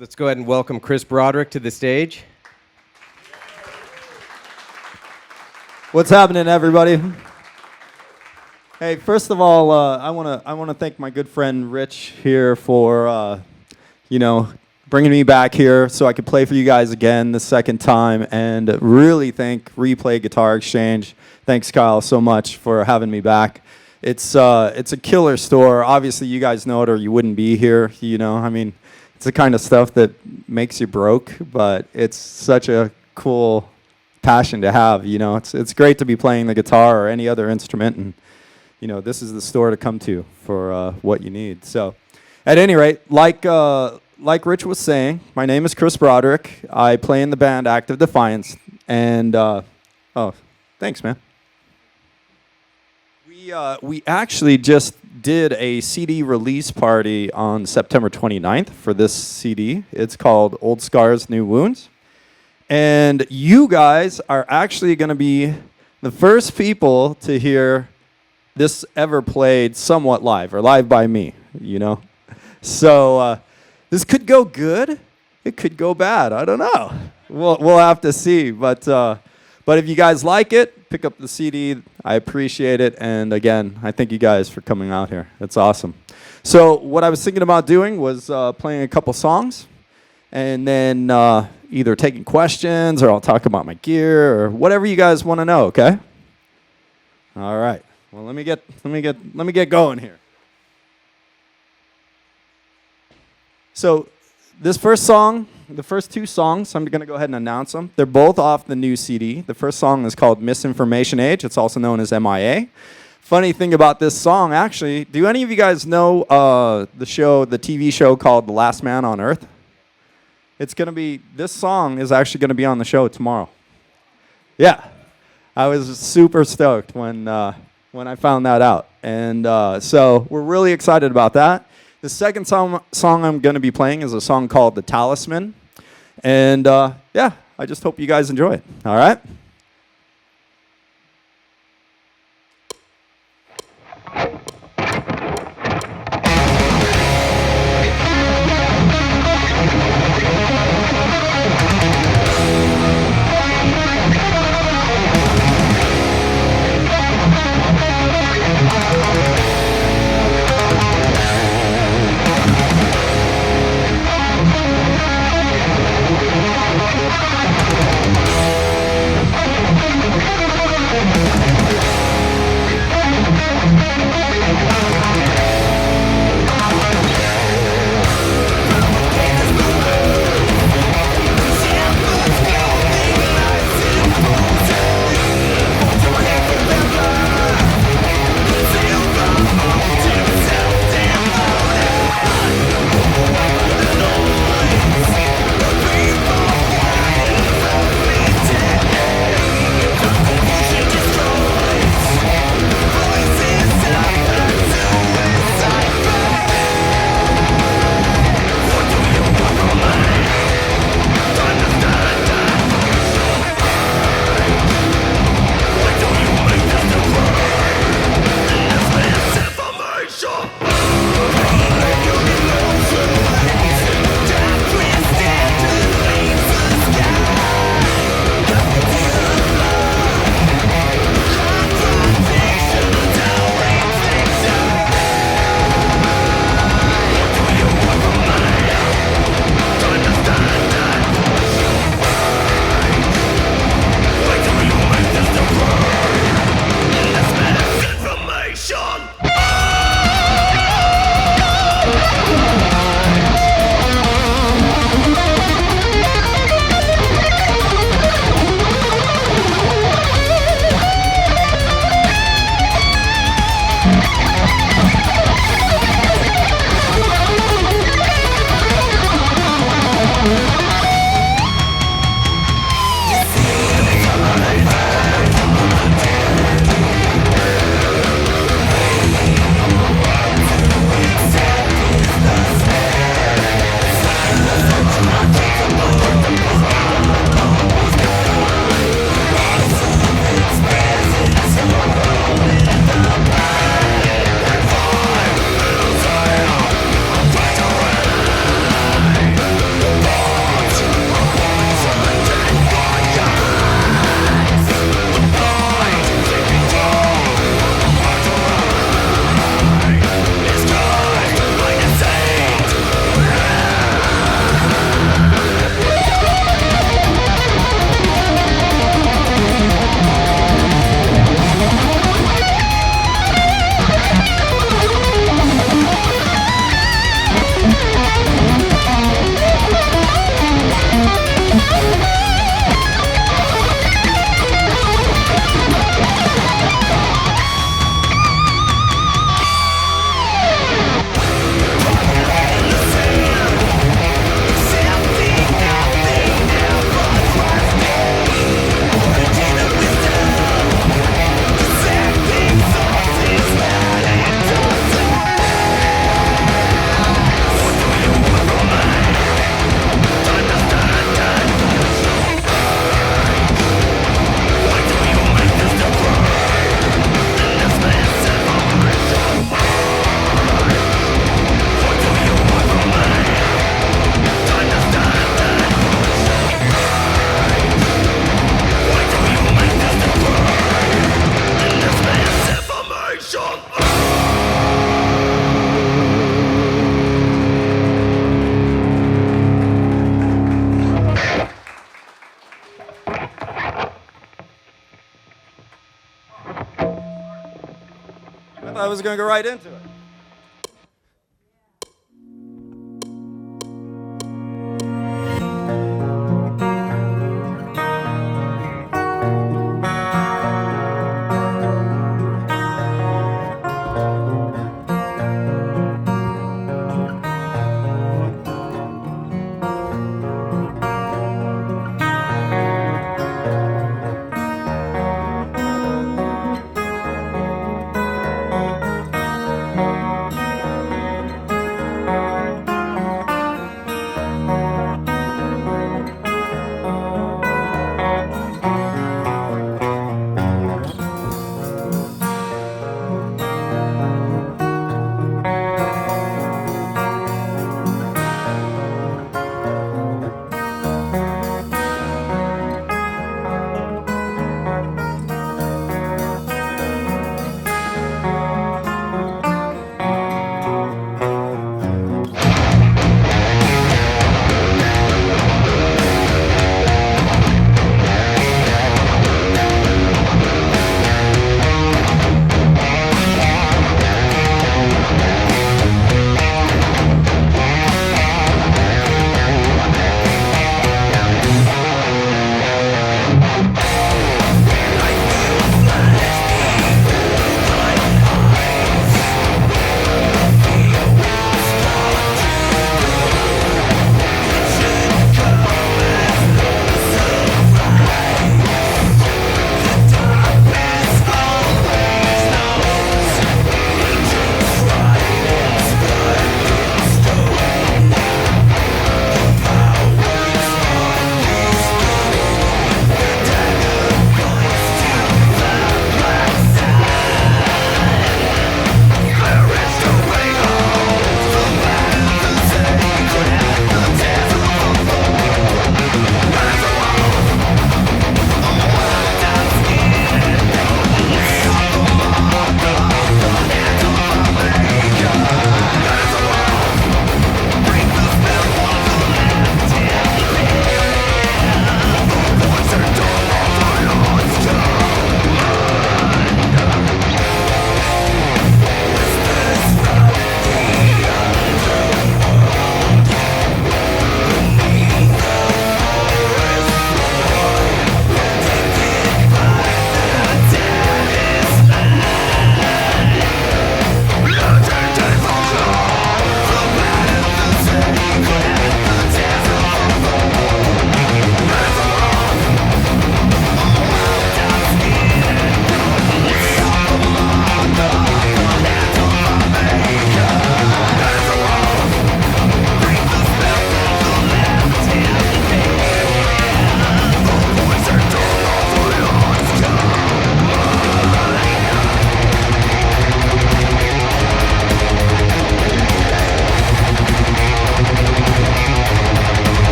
Let's go ahead and welcome Chris Broderick to the stage. What's happening, everybody? Hey, first of all, I wanna thank my good friend Rich here for bringing me back here so I could play for you guys again the second time, and really thank Replay Guitar Exchange. Thanks, Kyle, so much for having me back. It's a killer store. Obviously, you guys know it, or you wouldn't be here. It's the kind of stuff that makes you broke, but it's such a cool passion to have. It's great to be playing the guitar or any other instrument, and this is the store to come to for what you need. So, at any rate, like Rich was saying, my name is Chris Broderick. I play in the band Act of Defiance, and thanks, man. We actually just did a CD release party on September 29th for this CD. It's called Old Scars, New Wounds. And you guys are actually going to be the first people to hear this ever played somewhat live, or live by me, So this could go good. It could go bad. I don't know. We'll have to see. But if you guys like it, pick up the CD. I appreciate it. And again, I thank you guys for coming out here. It's awesome. So what I was thinking about doing was playing a couple songs, and then either taking questions, or I'll talk about my gear, or whatever you guys want to know. Okay. All right. Well, let me get going here. So this first song, the first two songs, I'm going to go ahead and announce them. They're both off the new CD. The first song is called Misinformation Age. It's also known as MIA. Funny thing about this song, actually, do any of you guys know the TV show called The Last Man on Earth? This song is actually going to be on the show tomorrow. Yeah. I was super stoked when I found that out. And so we're really excited about that. The second song I'm going to be playing is a song called The Talisman. And I just hope you guys enjoy it. All right? I thought I was going to go right into it.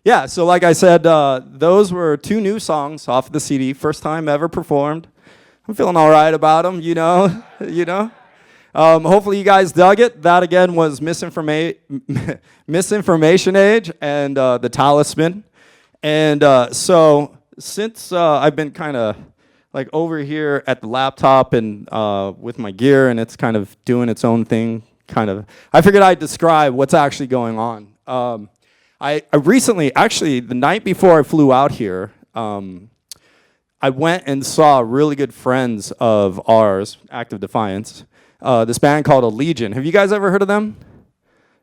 Yeah, so like I said, those were 2 new songs off the CD, first time ever performed. I'm feeling all right about them, you know, you know. Hopefully you guys dug it. That again was Misinformation Age and The Talisman. And so since I've been kind of like over here at the laptop and with my gear, and it's kind of doing its own thing, I figured I'd describe what's actually going on. I recently, actually, the night before I flew out here, I went and saw really good friends of ours, Act of Defiance, this band called Legion. Have you guys ever heard of them?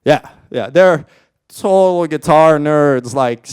Yeah, they're total guitar nerds, like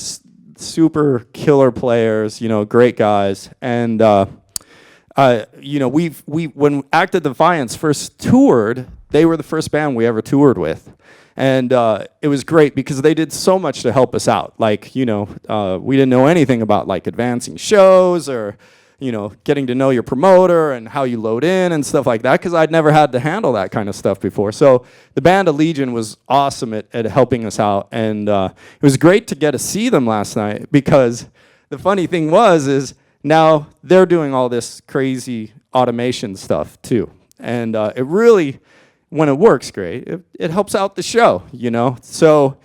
super killer players, you know, great guys. And you know, when Act of Defiance first toured, they were the first band we ever toured with. And it was great because they did so much to help us out. Like, you know, we didn't know anything about like advancing shows or, you know, getting to know your promoter and how you load in and stuff like that, because I'd never had to handle that kind of stuff before. So the band of Legion was awesome at helping us out. And it was great to get to see them last night, because the funny thing is now they're doing all this crazy automation stuff too. And it really, when it works great, it helps out the show, you know. So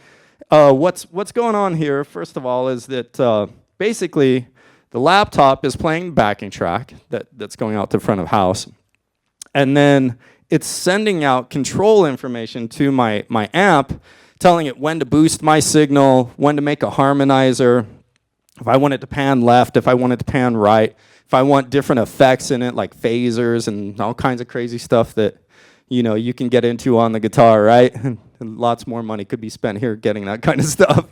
what's going on here, first of all, is that basically the laptop is playing the backing track that's going out the front of house. And then it's sending out control information to my amp, telling it when to boost my signal, when to make a harmonizer, if I want it to pan left, if I want it to pan right, if I want different effects in it, like phasers and all kinds of crazy stuff that, you know, you can get into on the guitar, right? And lots more money could be spent here getting that kind of stuff.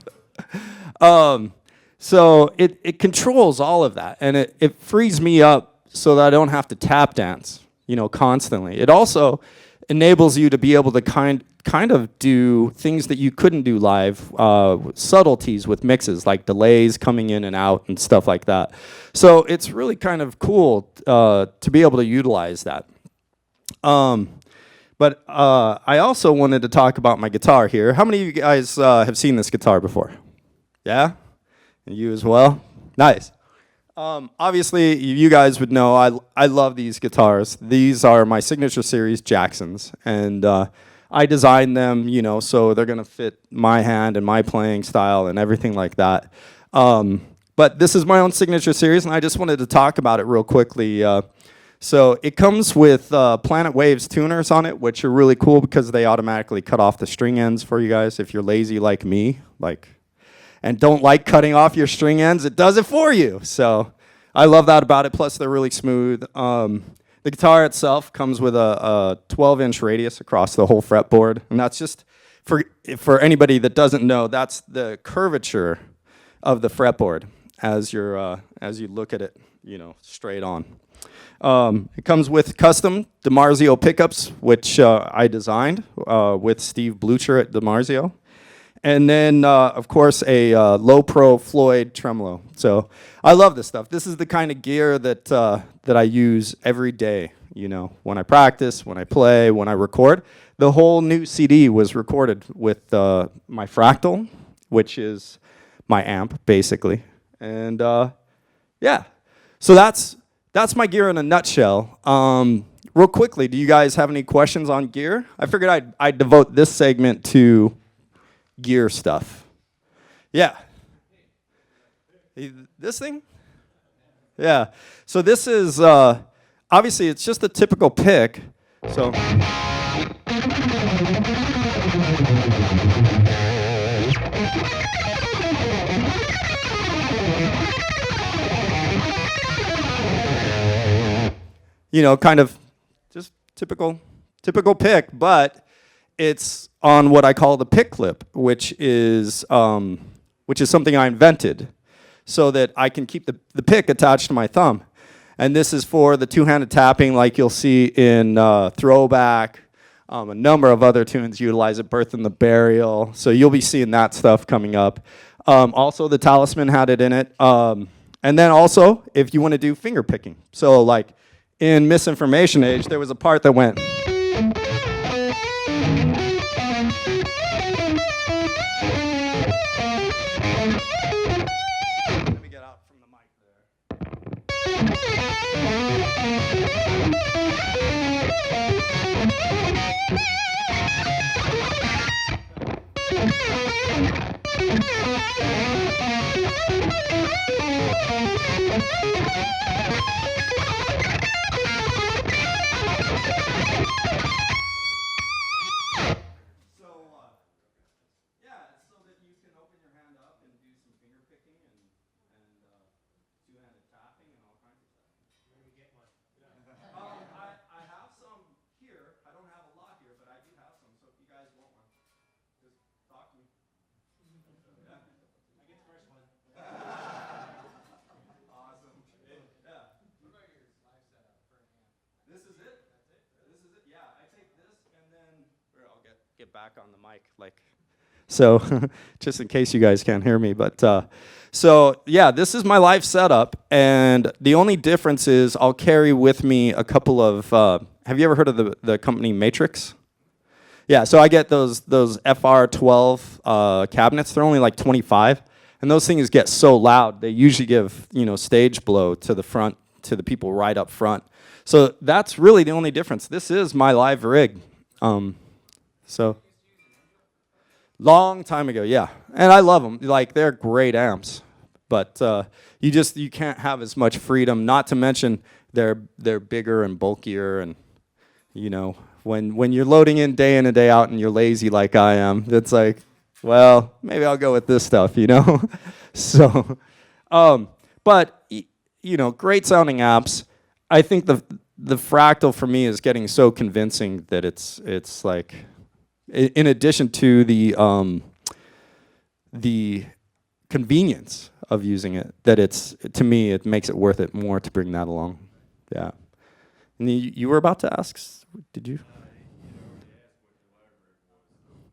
So it controls all of that, and it frees me up so that I don't have to tap dance, you know, constantly. It also enables you to be able to kind of do things that you couldn't do live, subtleties with mixes, like delays coming in and out and stuff like that. So it's really kind of cool to be able to utilize that. But I also wanted to talk about my guitar here. How many of you guys have seen this guitar before? Yeah? And you as well? Nice. Obviously, you guys would know I love these guitars. These are my signature series Jacksons. And I designed them, you know, so they're going to fit my hand and my playing style and everything like that. But this is my own signature series, and I just wanted to talk about it real quickly. So it comes with Planet Waves tuners on it, which are really cool because they automatically cut off the string ends for you guys. If you're lazy like me, and don't like cutting off your string ends, it does it for you. So I love that about it. Plus, they're really smooth. The guitar itself comes with a 12-inch radius across the whole fretboard, and that's just for anybody that doesn't know, that's the curvature of the fretboard as you look at it, you know, straight on. It comes with custom DiMarzio pickups, which I designed with Steve Blucher at DiMarzio. And then, of course, a low-pro Floyd tremolo. So I love this stuff. This is the kind of gear that I use every day, you know, when I practice, when I play, when I record. The whole new CD was recorded with my Fractal, which is my amp, basically. And, yeah. So that's my gear in a nutshell. Real quickly, do you guys have any questions on gear? I figured I'd devote this segment to gear stuff. Yeah. This thing? Yeah. So this is, obviously it's just a typical pick. So. You know, kind of just typical pick, but it's on what I call the pick clip, which is something I invented so that I can keep the pick attached to my thumb. And this is for the two-handed tapping like you'll see in Throwback. A number of other tunes utilize it, Birth and the Burial. So you'll be seeing that stuff coming up. Also, the Talisman had it in it. And And then also, if you want to do finger picking. So like in Misinformation Age, there was a part that went. Let me get out from the mic get back on the mic, like, so just in case you guys can't hear me, but so yeah, this is my live setup, and the only difference is I'll carry with me a couple of, have you ever heard of the company Matrix? Yeah, so I get those FR12 cabinets. They're only like 25, and those things get so loud, they usually give, you know, stage blow to the front, to the people right up front. So that's really the only difference. This is my live rig. So, long time ago, yeah. And I love them. Like, they're great amps. But you can't have as much freedom, not to mention they're bigger and bulkier. And, you know, when you're loading in and day out and you're lazy like I am, it's like, well, maybe I'll go with this stuff, you know? So, but, you know, great sounding amps. I think the Fractal for me is getting so convincing that it's like, in addition to the convenience of using it, that to me, it makes it worth it more to bring that along. Yeah. And you were about to ask, did you?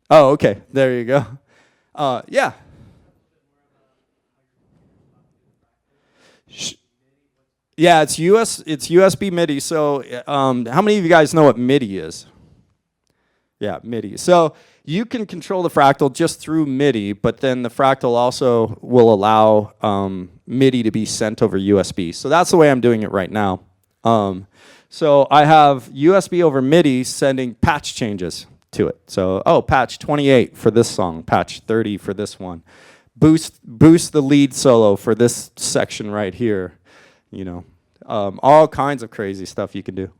Oh, okay. There you go. Yeah. Yeah, it's USB MIDI. So how many of you guys know what MIDI is? Yeah, MIDI. So you can control the Fractal just through MIDI, but then the Fractal also will allow MIDI to be sent over USB. So that's the way I'm doing it right now. So I have USB over MIDI sending patch changes to it. So, patch 28 for this song, patch 30 for this one. Boost the lead solo for this section right here. You know, all kinds of crazy stuff you can do.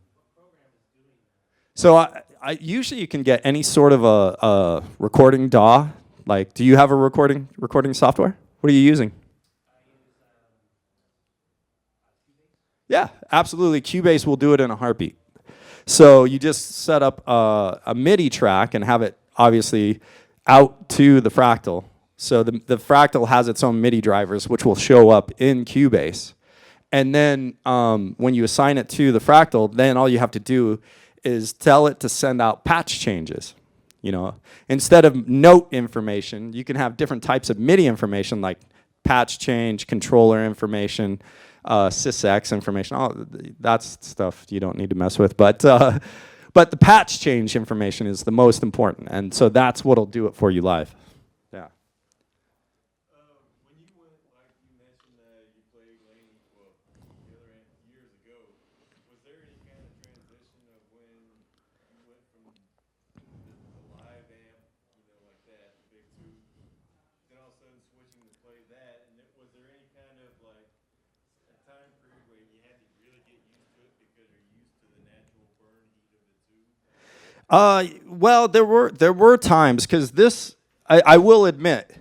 So I usually you can get any sort of a recording DAW. Like, do you have a recording software? What are you using? Yeah, absolutely. Cubase will do it in a heartbeat. So you just set up a MIDI track and have it obviously out to the Fractal. So the Fractal has its own MIDI drivers, which will show up in Cubase. And then when you assign it to the Fractal, then all you have to do is tell it to send out patch changes. You know, instead of note information, you can have different types of MIDI information like patch change, controller information, sysx information. All that's stuff you don't need to mess with. But the patch change information is the most important, and so that's what'll do it for you live. Yeah. When you went, like you mentioned that you played Laney the other end years ago, was there any kind of transition of when you went from the live amp, you know, like that, the big tube, then all of a sudden switching to play that, and was there any kind of like a time period where you had to really get used to it because you're used to the natural burn heat of the tube? Well, there were times, because this, I will admit,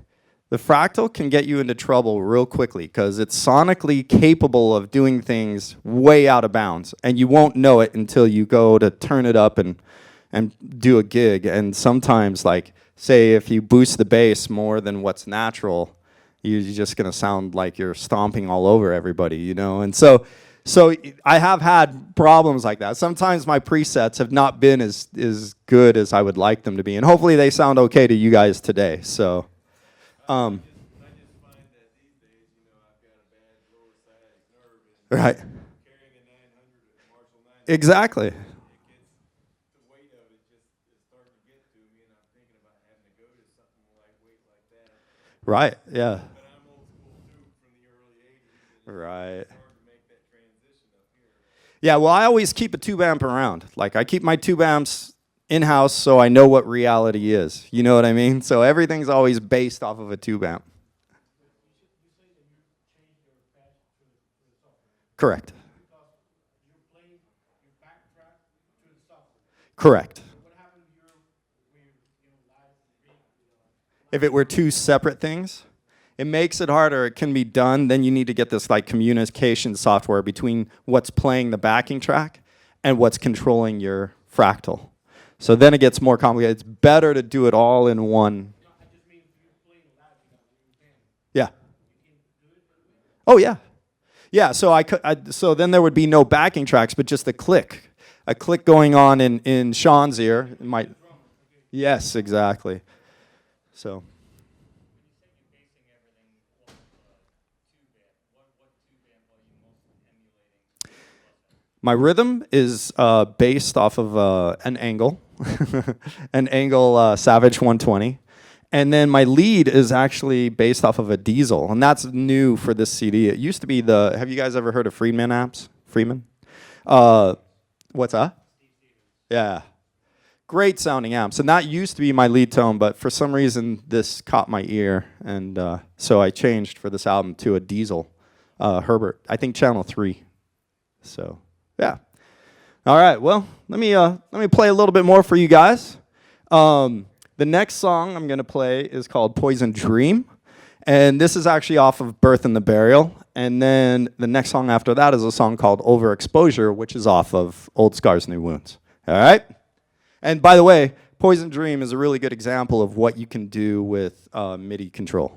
the Fractal can get you into trouble real quickly because it's sonically capable of doing things way out of bounds, and you won't know it until you go to turn it up and do a gig. And sometimes, like, say if you boost the bass more than what's natural, you're just going to sound like you're stomping all over everybody, you know? And so I have had problems like that. Sometimes my presets have not been as good as I would like them to be, and hopefully they sound okay to you guys today. So, I just find that these days, you know, I've got a bad lower Right. carrying a 900, a Marshall 900. Exactly. It gets, the weight of it just is starting to get to me, and I'm thinking about having to go to something lightweight like that. Right. Yeah. But I'm old school too, from the early 80s, and Right. it's hard to make that transition up here. Yeah, well, I always keep a tube amp around. Like, I keep my tube amps in-house so I know what reality is. You know what I mean? So everything's always based off of a tube amp. Correct. Correct. If it were two separate things, it makes it harder. It can be done. Then you need to get this like communication software between what's playing the backing track and what's controlling your fractal. So then it gets more complicated. It's better to do it all in one. Yeah. Oh yeah. Yeah, so so then there would be no backing tracks, but just a click going on in Sean's ear. It might. Yes, exactly. So. My rhythm is based off of an Angle, an Angle Savage 120. And then my lead is actually based off of a Diesel, and that's new for this CD. It used to be have you guys ever heard of Friedman amps? Friedman? What's that? Yeah. Great sounding amps, and that used to be my lead tone, but for some reason this caught my ear, and so I changed for this album to a Diesel, Herbert, I think channel 3. So, yeah. All right, well, let me play a little bit more for you guys. The next song I'm going to play is called Poison Dream, and this is actually off of Birth and the Burial, and then the next song after that is a song called Overexposure, which is off of Old Scars, New Wounds. All right? And by the way, Poison Dream is a really good example of what you can do with MIDI control.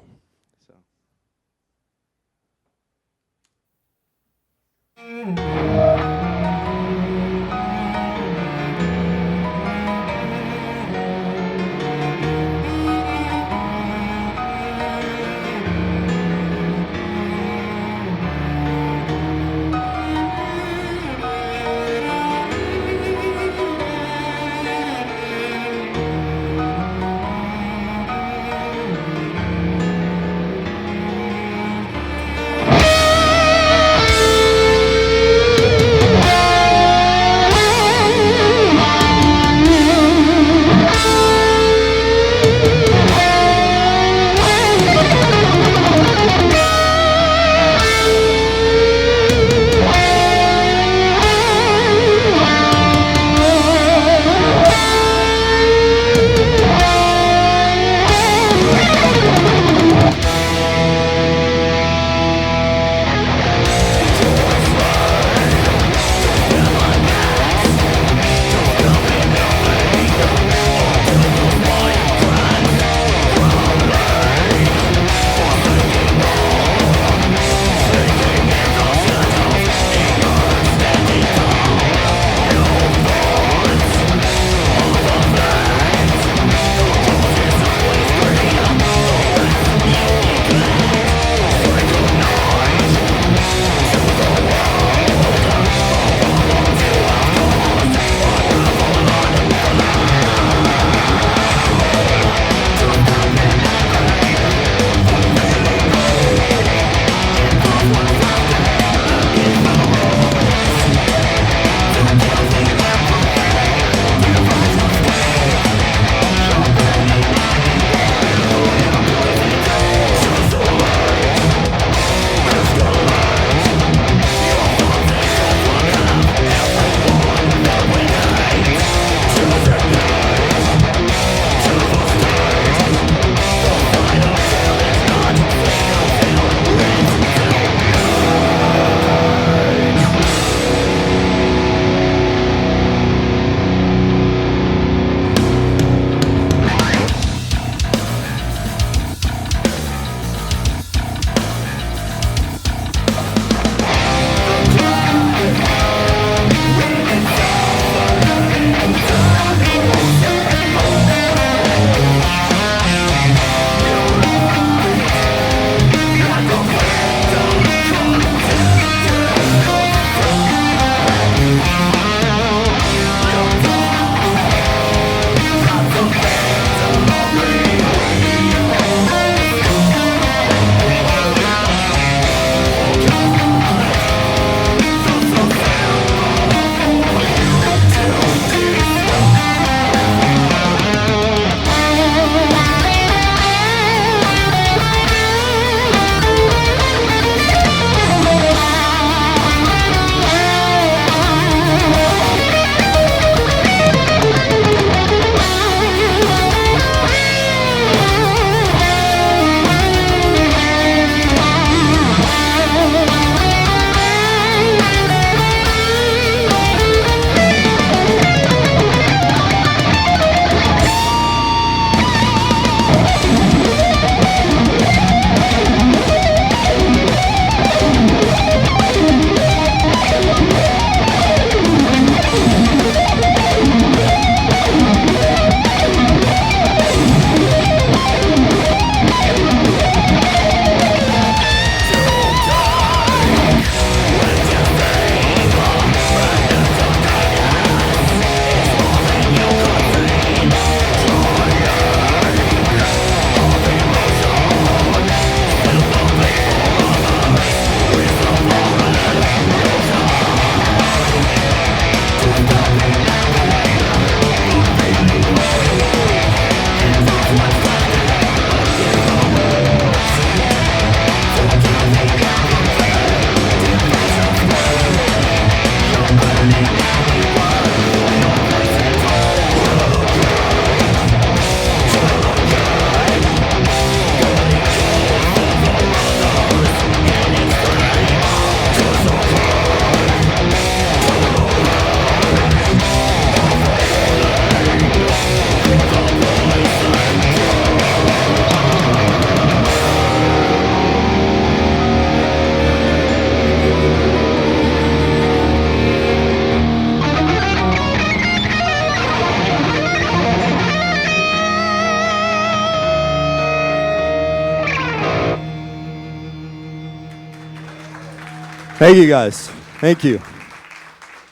Thank you, guys. Thank you. All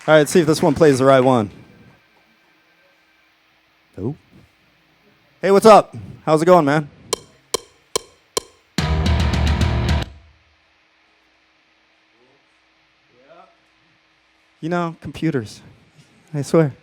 right, let's see if this one plays the right one. Oh. Hey, what's up? How's it going, man? You know, computers. I swear.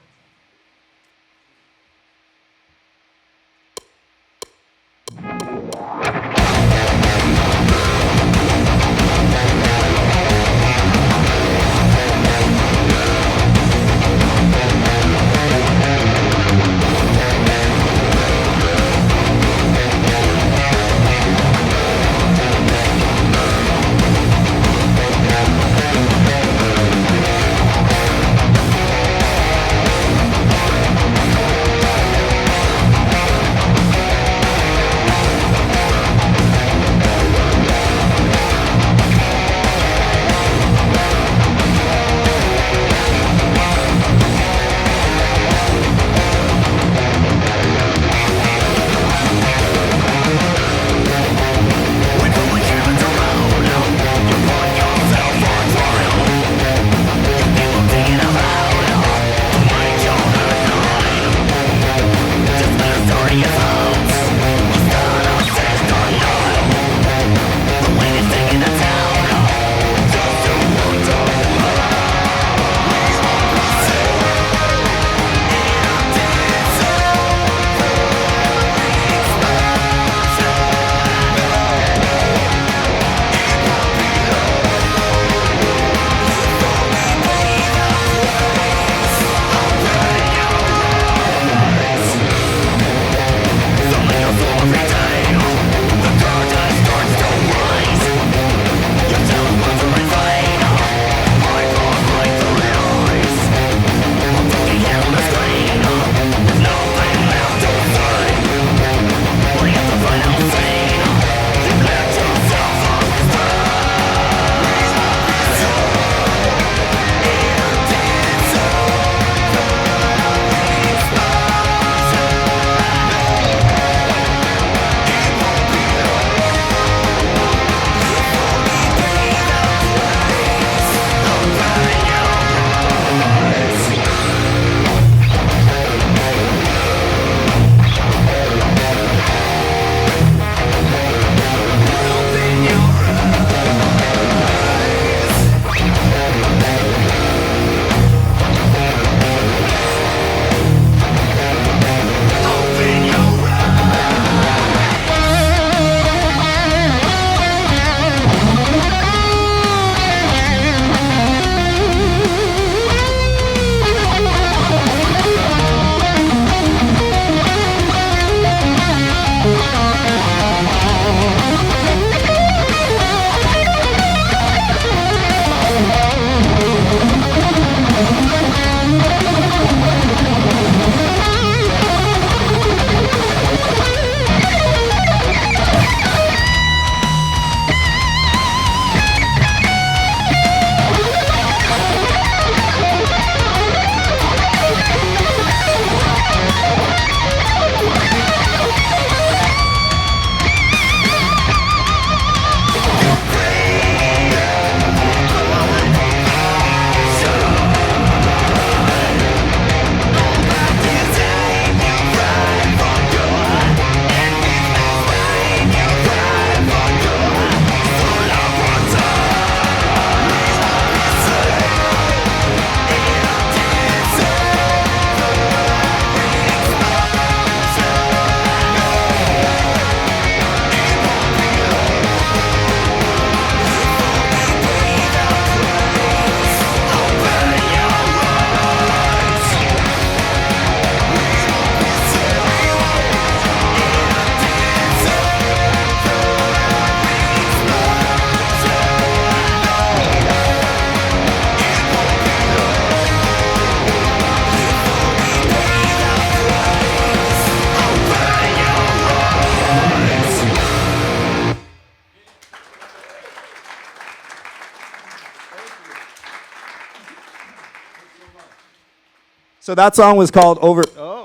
So that song was called Over. Oh.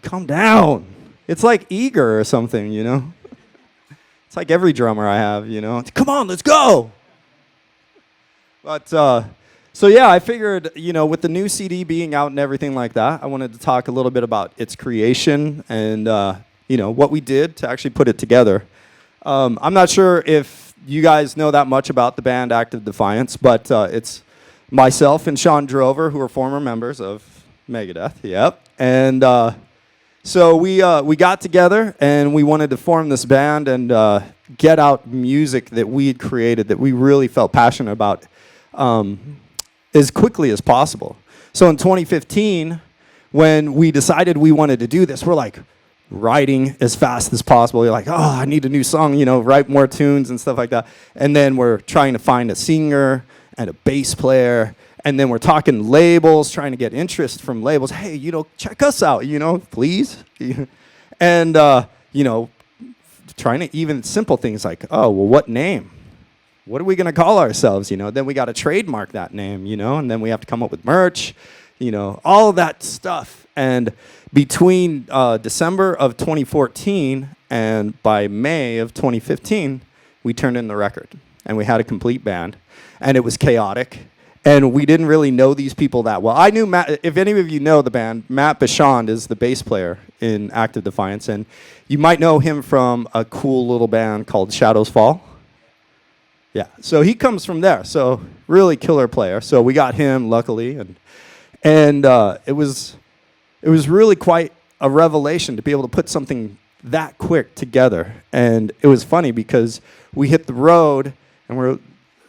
Calm down. It's like eager or something, you know? It's like every drummer I have, you know. Come on, let's go. But so yeah, I figured, you know, with the new CD being out and everything like that, I wanted to talk a little bit about its creation and you know, what we did to actually put it together. I'm not sure if you guys know that much about the band Act of Defiance, but it's myself and Sean Drover, who are former members of Megadeth. Yep. And so we got together and we wanted to form this band and get out music that we had created that we really felt passionate about as quickly as possible. So in 2015, when we decided we wanted to do this, we're like writing as fast as possible. We're like, oh, I need a new song, you know, write more tunes and stuff like that. And then we're trying to find a singer and a bass player. And then we're talking labels, trying to get interest from labels. Hey, you know, check us out, you know, please. And, you know, trying to even simple things like, oh, well, what name? What are we going to call ourselves, you know? Then we got to trademark that name, you know? And then we have to come up with merch, you know, all of that stuff. And between December of 2014 and by May of 2015, we turned in the record. And we had a complete band. And it was chaotic. And we didn't really know these people that well. I knew Matt. If any of you know the band, Matt Bichond is the bass player in Act of Defiance. And you might know him from a cool little band called Shadows Fall. Yeah, so he comes from there. So really killer player. So we got him, luckily. And it was really quite a revelation to be able to put something that quick together. And it was funny because we hit the road and we're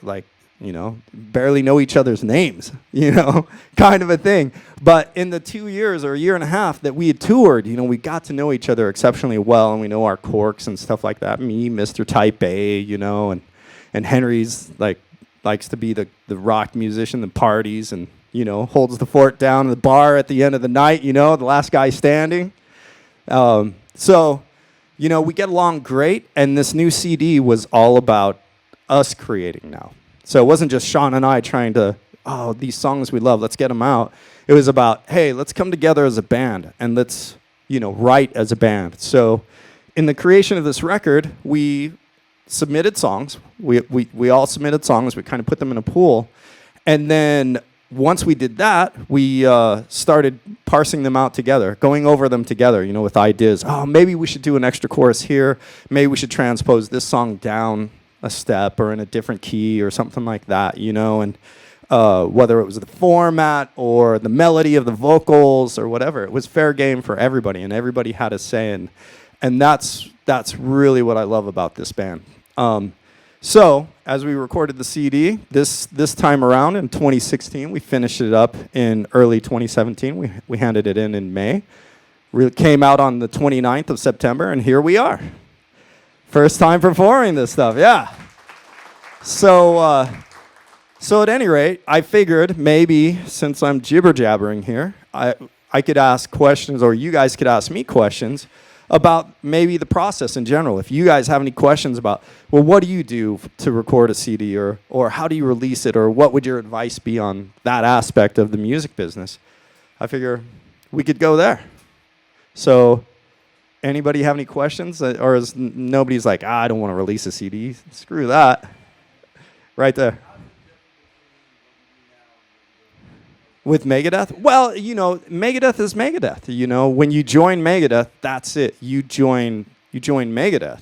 like, you know, barely know each other's names, you know, kind of a thing. But in the 2 years or a year and a half that we had toured, you know, we got to know each other exceptionally well, and we know our quirks and stuff like that. Me, Mr. Type A, you know, and Henry's likes to be the rock musician, the parties, and, you know, holds the fort down in the bar at the end of the night, you know, the last guy standing. So, you know, we get along great, and this new CD was all about us creating now. So it wasn't just Sean and I trying to, oh, these songs we love, let's get them out. It was about, hey, let's come together as a band and let's, you know, write as a band. So in the creation of this record, we submitted songs. We all submitted songs. We kind of put them in a pool. And then once we did that, we started parsing them out together, going over them together, you know, with ideas. Oh, maybe we should do an extra chorus here. Maybe we should transpose this song down a step or in a different key or something like that, you know, and whether it was the format or the melody of the vocals or whatever, it was fair game for everybody, and everybody had a say, and that's really what I love about this band. So as we recorded the CD, this time around in 2016, we finished it up in early 2017. We handed it in May. It came out on the 29th of September, and here we are. First time performing this stuff, yeah. So at any rate, I figured maybe since I'm jibber-jabbering here, I could ask questions, or you guys could ask me questions about maybe the process in general. If you guys have any questions about, well, what do you do to record a CD, or how do you release it, or what would your advice be on that aspect of the music business, I figure we could go there. So anybody have any questions? Or is nobody's like, I don't want to release a CD. Screw that. Right there. With Megadeth? Well, you know, Megadeth is Megadeth. You know, when you join Megadeth, that's it. You join Megadeth.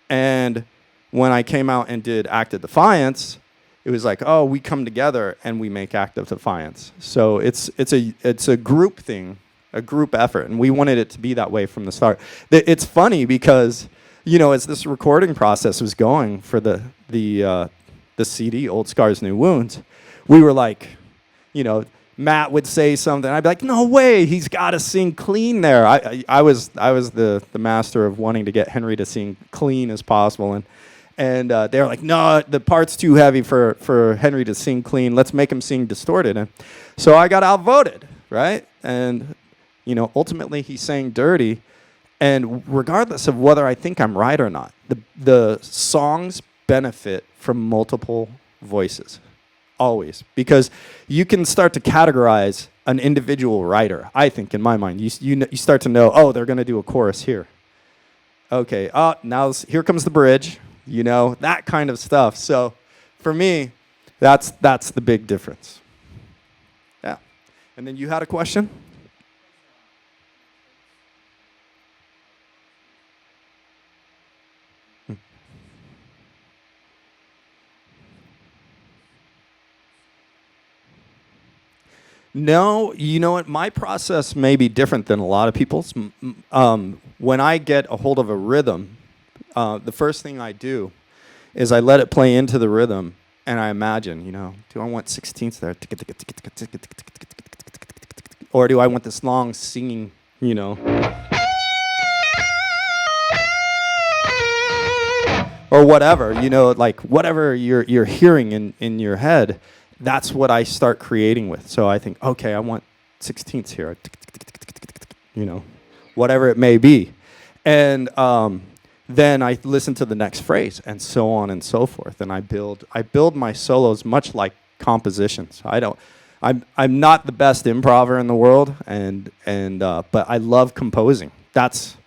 And when I came out and did Act of Defiance, it was like, oh, we come together and we make Act of Defiance. So it's a group thing, a group effort, and we wanted it to be that way from the start. It's funny because, you know, as this recording process was going for the CD, Old Scars, New Wounds, we were like, you know, Matt would say something, I'd be like, no way, he's got to sing clean there. I was the master of wanting to get Henry to sing clean as possible, and they were like, no, the part's too heavy for Henry to sing clean. Let's make him sing distorted. And so I got outvoted, right? And you know, ultimately he sang dirty, and regardless of whether I think I'm right or not, the songs benefit from multiple voices, always, because you can start to categorize an individual writer. I think, in my mind, you start to know, oh, they're going to do a chorus here. Okay, now here comes the bridge, you know, that kind of stuff. So for me, that's the big difference. Yeah. And then you had a question? No, you know what? My process may be different than a lot of people's. When I get a hold of a rhythm, the first thing I do is I let it play into the rhythm, and I imagine, you know, do I want 16ths there? Or do I want this long singing, you know? Or whatever, you know, like whatever you're hearing in your head, that's what I start creating with. So I think, okay, I want 16ths here, you know, whatever it may be. And then I listen to the next phrase, and so on and so forth. And I build my solos much like compositions. I'm not the best improver in the world, but I love composing. That's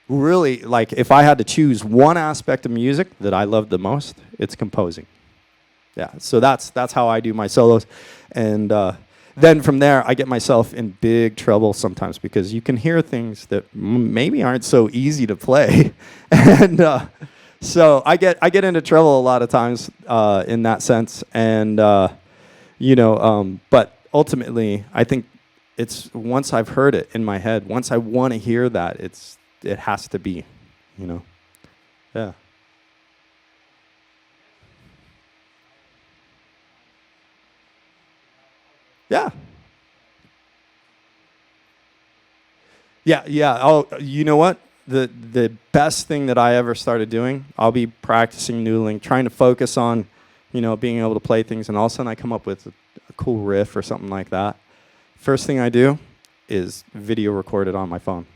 really, like, if I had to choose one aspect of music that I love the most, it's composing. Yeah, so that's how I do my solos. And then from there, I get myself in big trouble sometimes because you can hear things that maybe aren't so easy to play. And so I get into trouble a lot of times in that sense. And, you know, but ultimately, I think it's once I've heard it in my head, once I want to hear that, it has to be, you know. Yeah. Yeah. Yeah. Oh, you know what? The best thing that I ever started doing, I'll be practicing noodling, trying to focus on, you know, being able to play things, and all of a sudden I come up with a cool riff or something like that. First thing I do is video record it on my phone.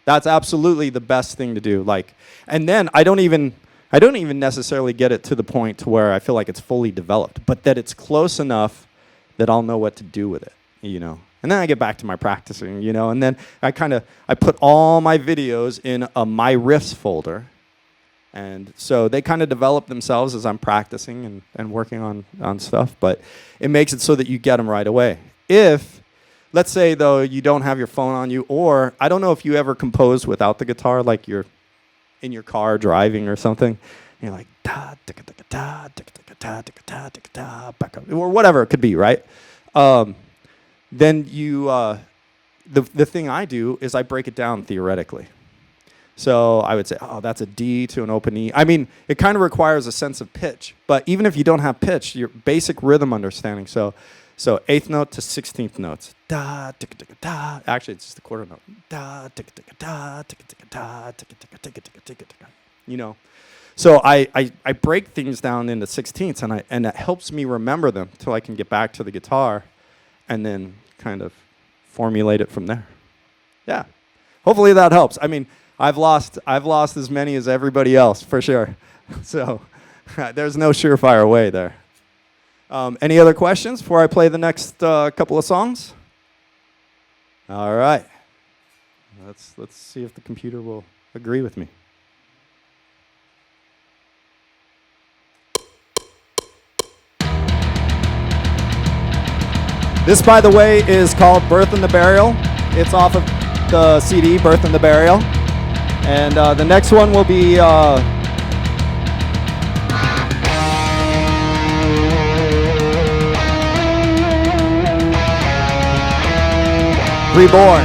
That's absolutely the best thing to do. Like, and then I don't even necessarily get it to the point to where I feel like it's fully developed, but that it's close enough that I'll know what to do with it, you know. And then I get back to my practicing, you know, and then I put all my videos in a My Riffs folder. And so they kind of develop themselves as I'm practicing and working on stuff, but it makes it so that you get them right away. If, let's say, though, you don't have your phone on you, or I don't know if you ever compose without the guitar, like you're in your car driving or something, and you're like, da, ticka, ticka, da, ticka, ticka, da, ticka, da, ticka, da, back up, or whatever it could be, right? Then you, the thing I do is I break it down theoretically. So I would say, oh, that's a D to an open E. I mean, it kind of requires a sense of pitch, but even if you don't have pitch, your basic rhythm understanding. So 8th note to 16th notes. Da, ticka, ticka, da. Actually, it's just a quarter note. Da, ticka, ticka, da, ticka, ticka, da, ticka, ticka, ticka, ticka, ticka, ticka. You know. So I break things down into 16ths, and it helps me remember them till I can get back to the guitar and then kind of formulate it from there. Yeah. Hopefully that helps. I mean, I've lost as many as everybody else, for sure. So there's no surefire way there. Any other questions before I play the next couple of songs? All right. Let's see if the computer will agree with me. This, by the way, is called Birth and the Burial. It's off of the CD, Birth and the Burial. And the next one will be Reborn.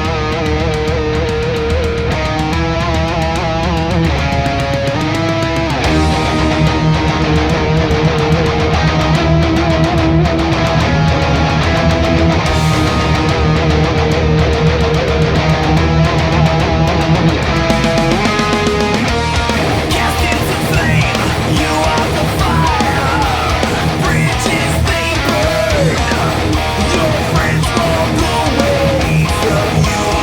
Your friends walk away from you.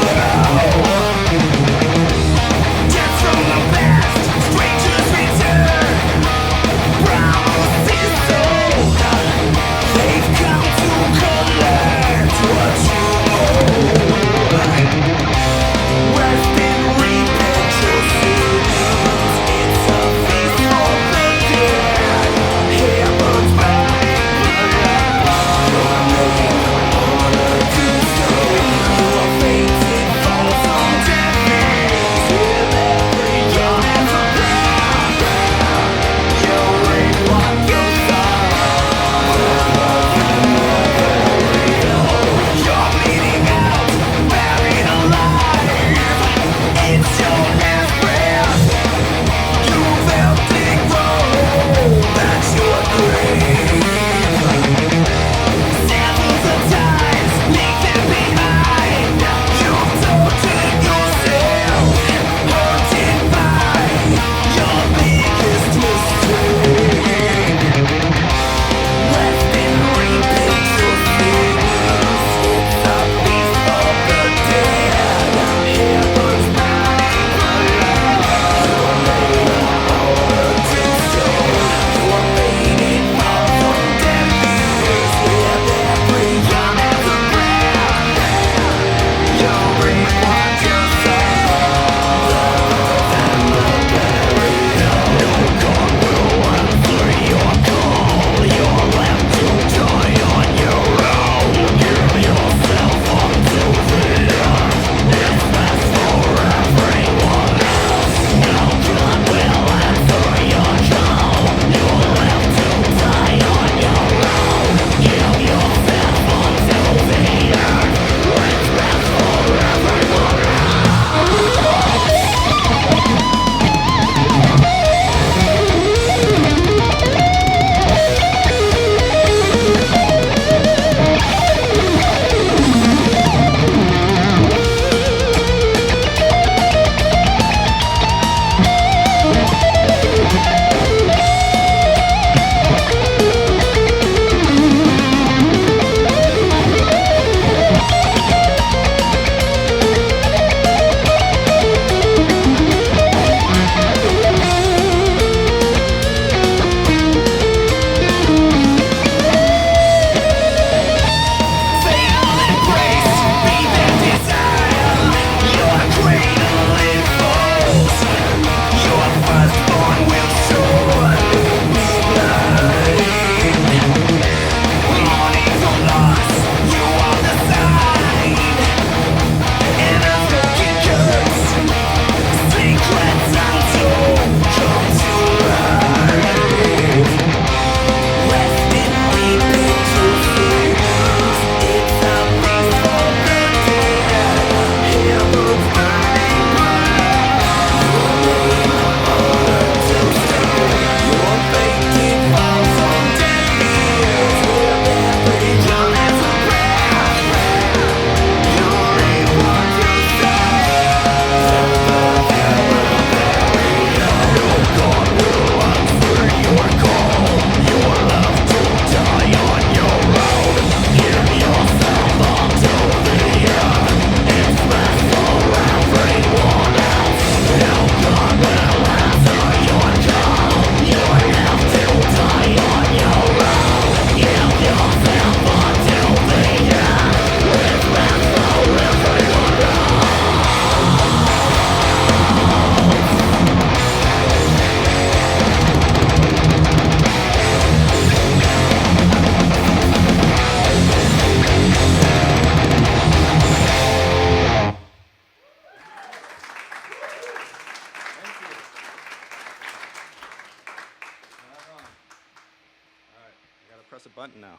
press a button now.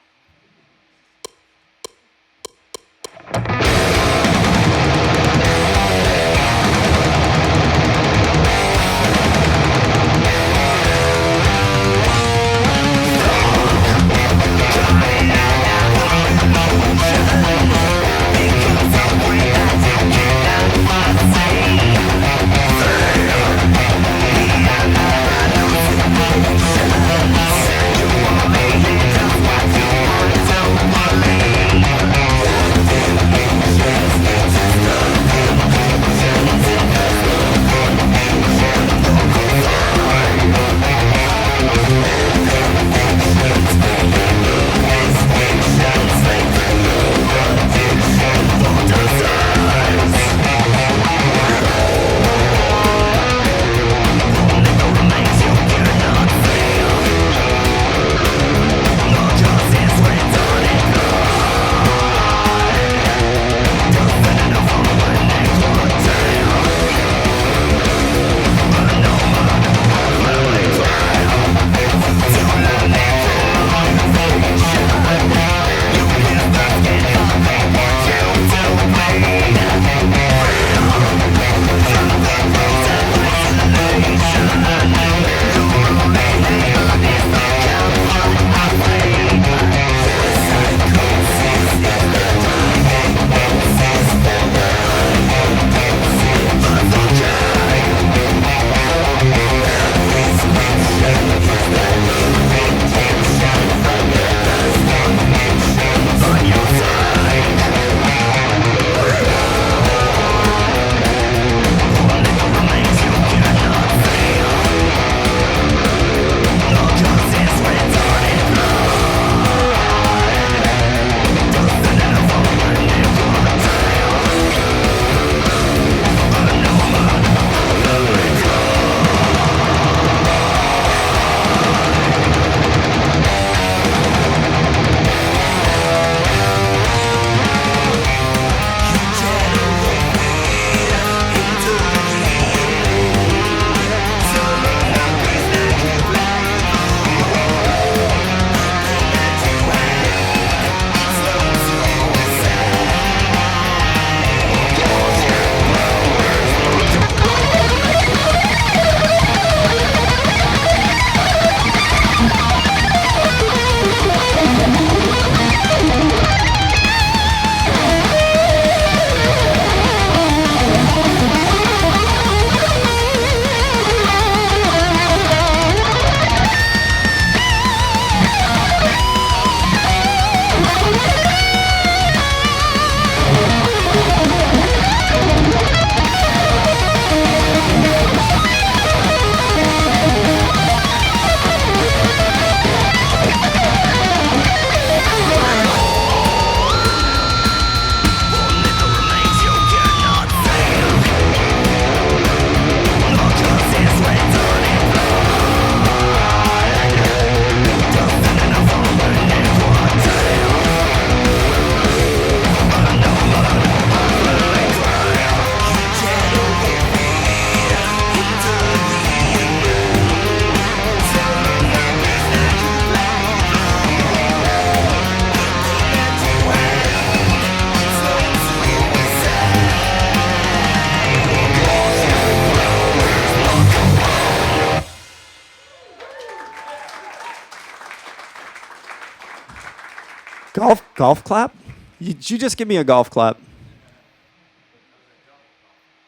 Golf clap? Did you just give me a golf clap?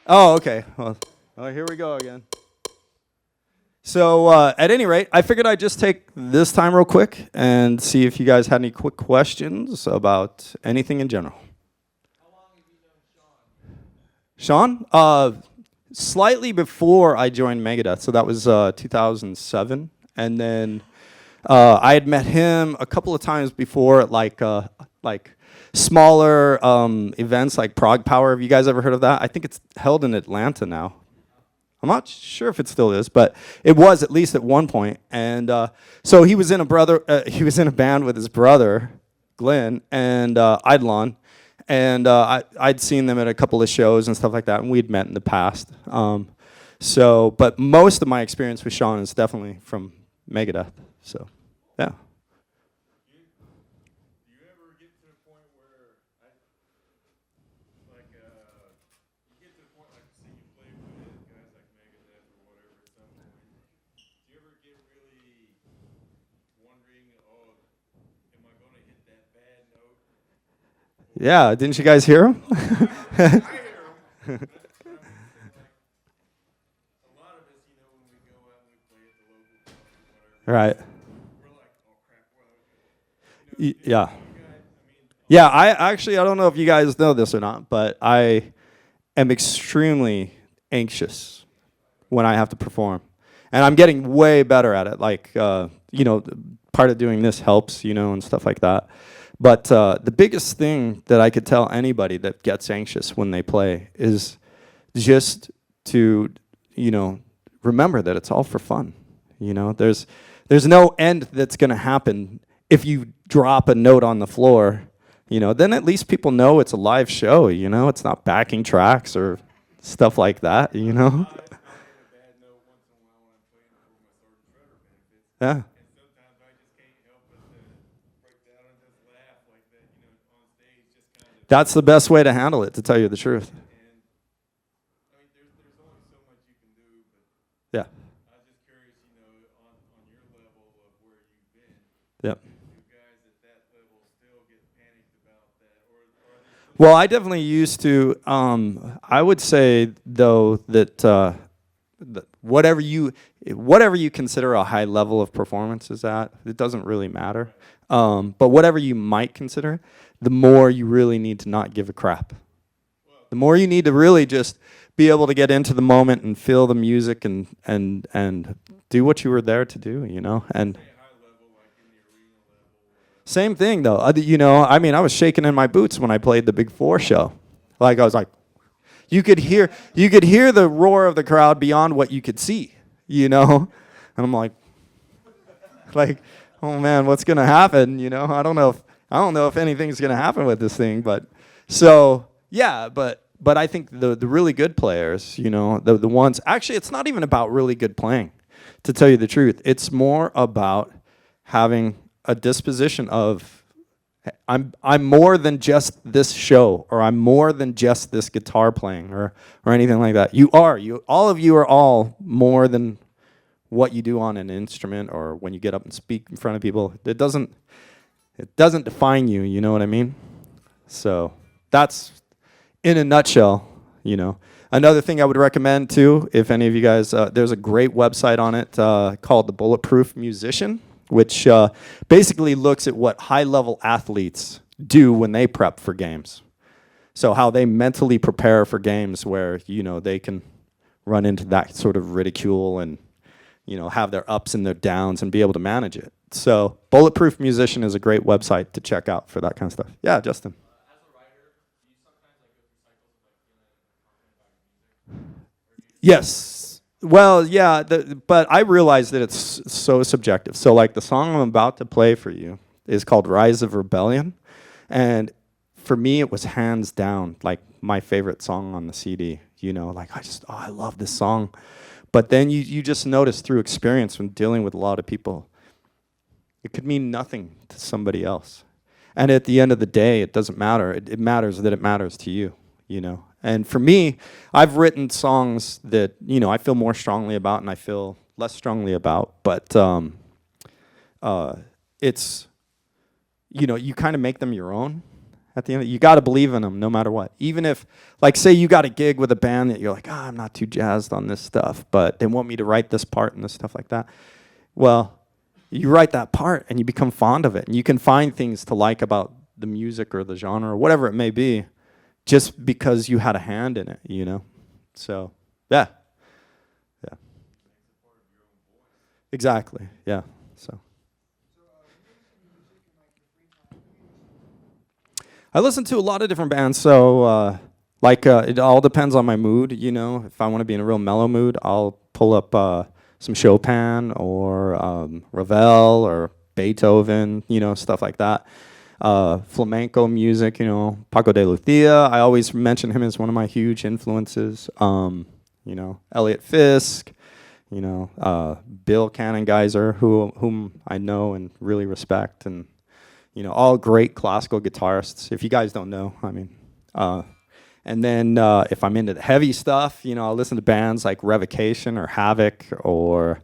Oh, okay. Well, here we go again. So at any rate, I figured I'd just take this time real quick and see if you guys had any quick questions about anything in general. How long have you known Sean? Slightly before I joined Megadeth, so that was 2007. And then I had met him a couple of times before at like smaller events like Prog Power. Have you guys ever heard of that? I think it's held in Atlanta now. I'm not sure if it still is, but it was at least at one point. And so he was in a band with his brother, Glenn, and Eidlon. And I'd seen them at a couple of shows and stuff like that, and we'd met in the past. But most of my experience with Sean is definitely from Megadeth. So, yeah. You Yeah, didn't you guys hear him? I hear them. A lot of us, when we go out and we play at the local clubs or whatever, Right. we're like, oh crap, well, Yeah. you guys, Yeah, I don't know if you guys know this or not, but I am extremely anxious when I have to perform. And I'm getting way better at it. Like, part of doing this helps, and stuff like that. But the biggest thing that I could tell anybody that gets anxious when they play is just to, remember that it's all for fun. There's no end that's going to happen if you drop a note on the floor. Then at least people know it's a live show. It's not backing tracks or stuff like that. I get a bad note once in a while when I'm playing for my sergeant shredder benefits. Yeah. And sometimes I just can't help but to break down and just laugh like that, on stage, just kind of. That's the best way to handle it, to tell you the truth. And there's only so much you can do, but Yeah. I was just curious, on your level of where you've been. Yep. Do guys at that level still get panicked about that, or are they still? Well, I definitely used to. I would say though that whatever you consider a high level of performance is at, it doesn't really matter. But whatever you might consider, the more you really need to not give a crap. The more you need to really just be able to get into the moment and feel the music and do what you were there to do, And High level, like in the arena level. same thing though. I was shaking in my boots when I played the Big Four show. Like I was like, you could hear the roar of the crowd beyond what you could see, And I'm like, oh man, what's gonna happen? I don't know if anything's gonna happen with this thing, but so yeah, but I think the really good players, the ones, actually it's not even about really good playing, to tell you the truth. It's more about having a disposition of I'm more than just this show, or I'm more than just this guitar playing or anything like that. All of you are all more than what you do on an instrument or when you get up and speak in front of people. It doesn't define you, you know what I mean? So that's in a nutshell, Another thing I would recommend too, if any of you guys, there's a great website on it called The Bulletproof Musician, which basically looks at what high-level athletes do when they prep for games. So how they mentally prepare for games where, they can run into that sort of ridicule and, have their ups and their downs and be able to manage it. So Bulletproof Musician is a great website to check out for that kind of stuff. Yeah, Justin. As a writer, do you sometimes go through cycles of feeling confident about your music? Yes. Well, yeah, but I realize that it's so subjective. So like the song I'm about to play for you is called Rise of Rebellion. And for me, it was hands down like my favorite song on the CD. I love this song. But then you just notice through experience when dealing with a lot of people, it could mean nothing to somebody else. And at the end of the day, it doesn't matter. It matters that it matters to you, And for me, I've written songs that, I feel more strongly about and I feel less strongly about. But it's, you kind of make them your own. At the end, you got to believe in them no matter what. Even if, like, say you got a gig with a band that you're like, I'm not too jazzed on this stuff, but they want me to write this part and this stuff like that. Well, you write that part and you become fond of it. And you can find things to like about the music or the genre or whatever it may be just because you had a hand in it, So, yeah. Yeah. Exactly, yeah, so. I listen to a lot of different bands, so it all depends on my mood, If I want to be in a real mellow mood, I'll pull up some Chopin or Ravel or Beethoven, stuff like that. Flamenco music, Paco de Lucia. I always mention him as one of my huge influences. Elliot Fisk, Bill Cannongeiser, whom I know and really respect, and all great classical guitarists. If you guys don't know, and then if I'm into the heavy stuff, I'll listen to bands like Revocation or Havoc or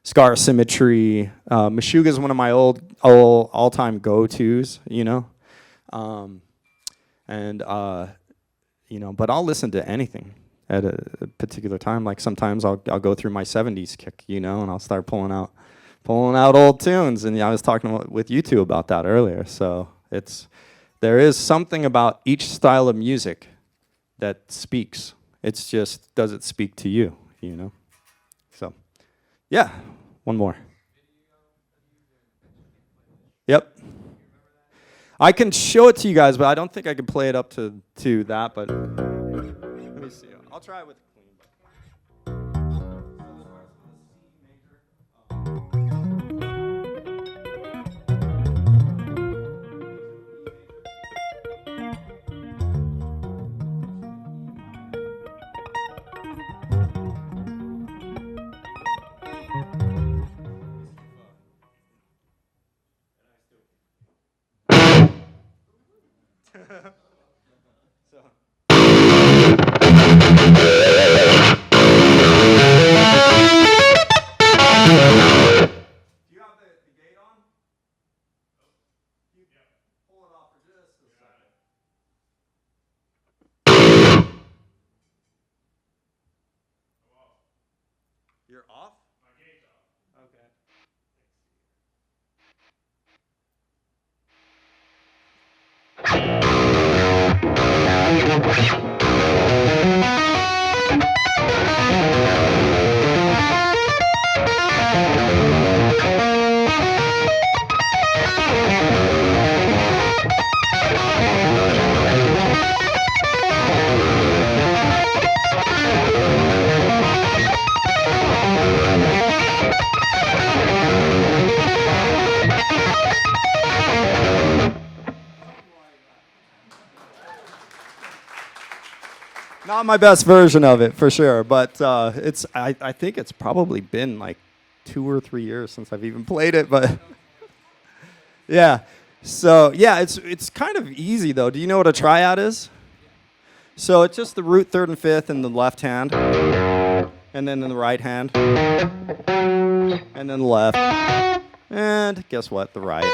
Scar Symmetry. Meshuggah is one of my all-time go-tos, And but I'll listen to anything at a particular time. Like sometimes I'll go through my '70s kick, and I'll start pulling out old tunes. And I was talking with you two about that earlier. So there is something about each style of music that speaks. It's just, does it speak to you? So, yeah, one more. Yep. I can show it to you guys, but I don't think I can play it up to that. But let me see. I'll try it with clean. You're off? My gate's off. Okay. Not my best version of it, for sure, but I think it's probably been like 2 or 3 years since I've even played it, but yeah. So yeah, it's kind of easy though. Do you know what a triad is? So it's just the root, third, and fifth in the left hand, and then in the right hand, and then the left, and guess what? The right.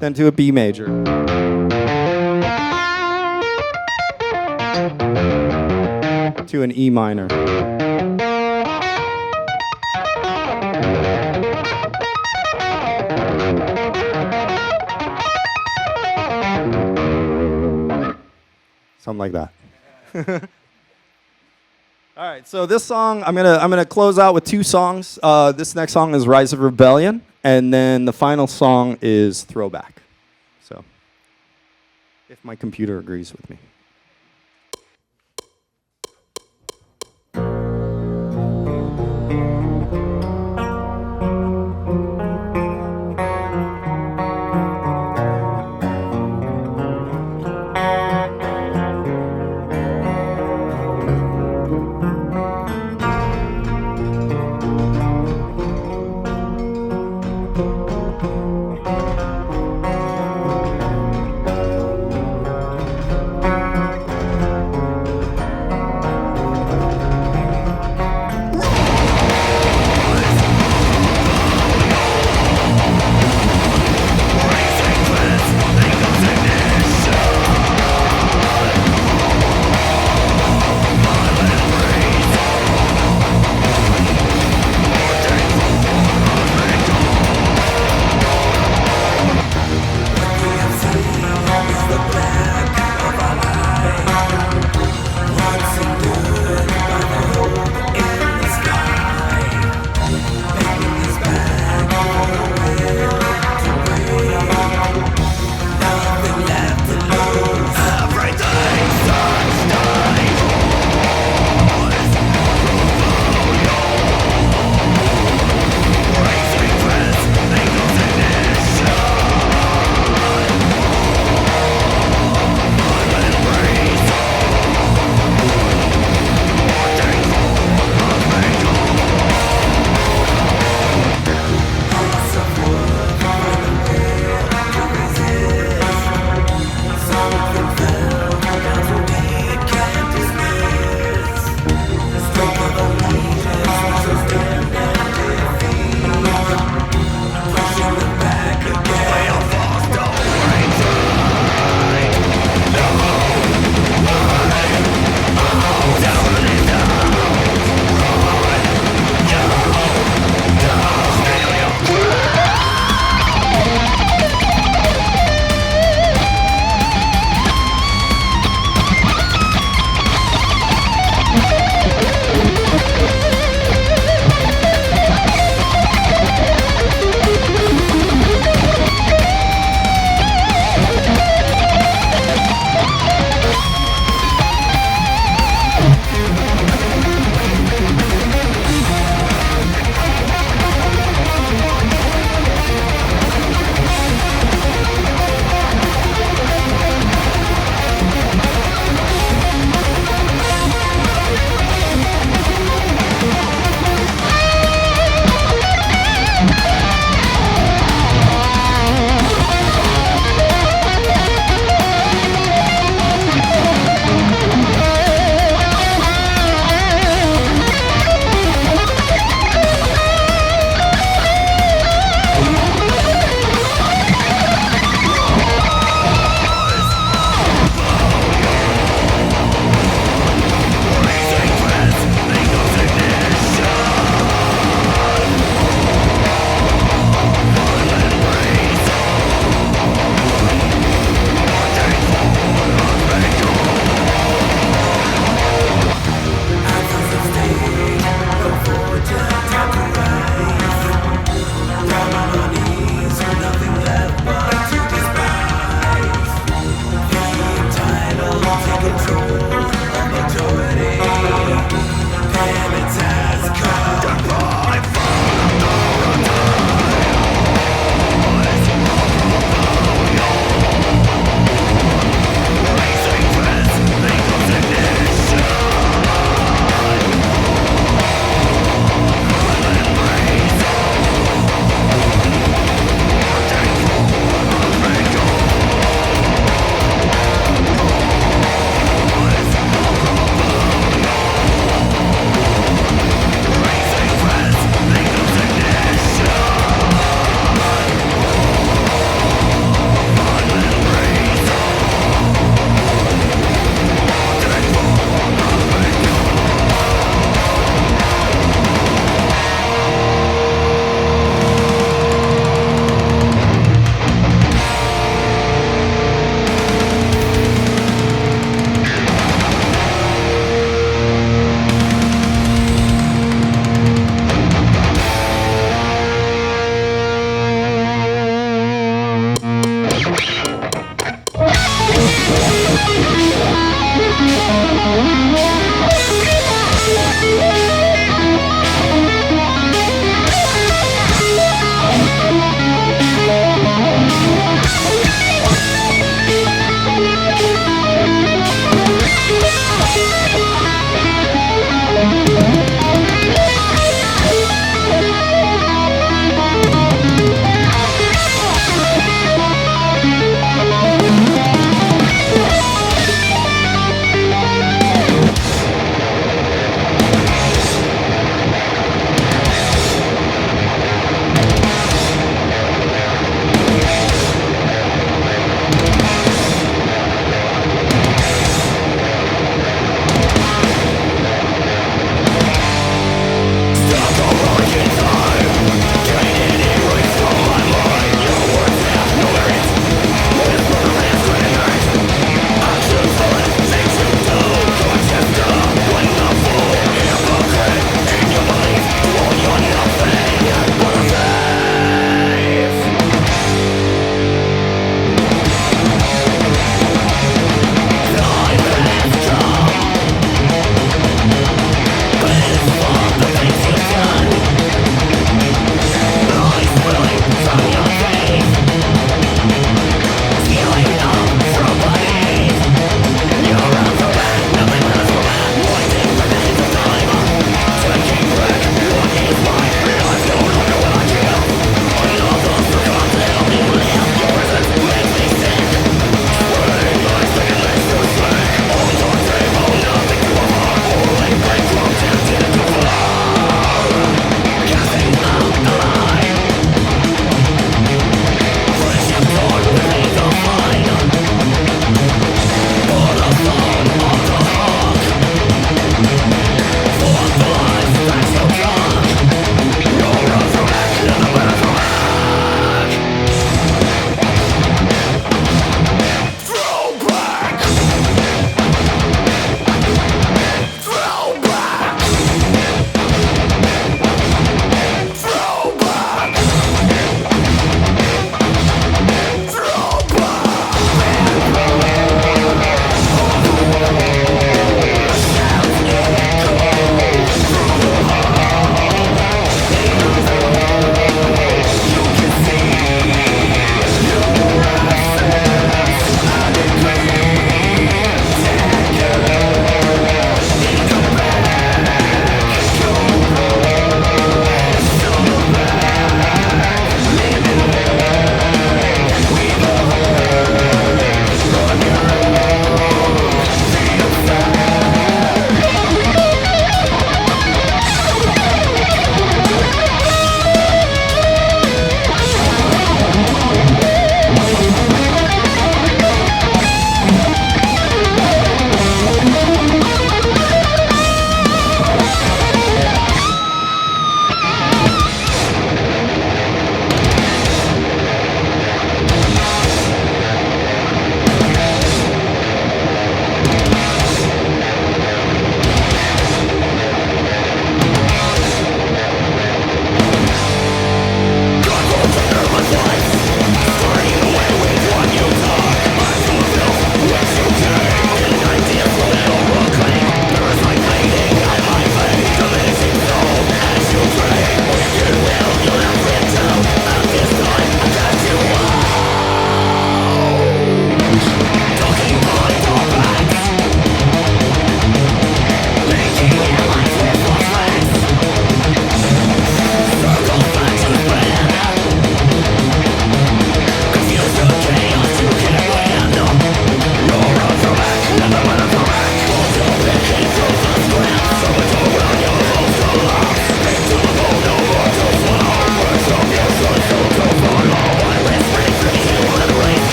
Then to a B major. To an E minor. Something like that. All right, so this song, I'm gonna close out with 2 songs. This next song is Rise of Rebellion, and then the final song is Throwback. So, if my computer agrees with me.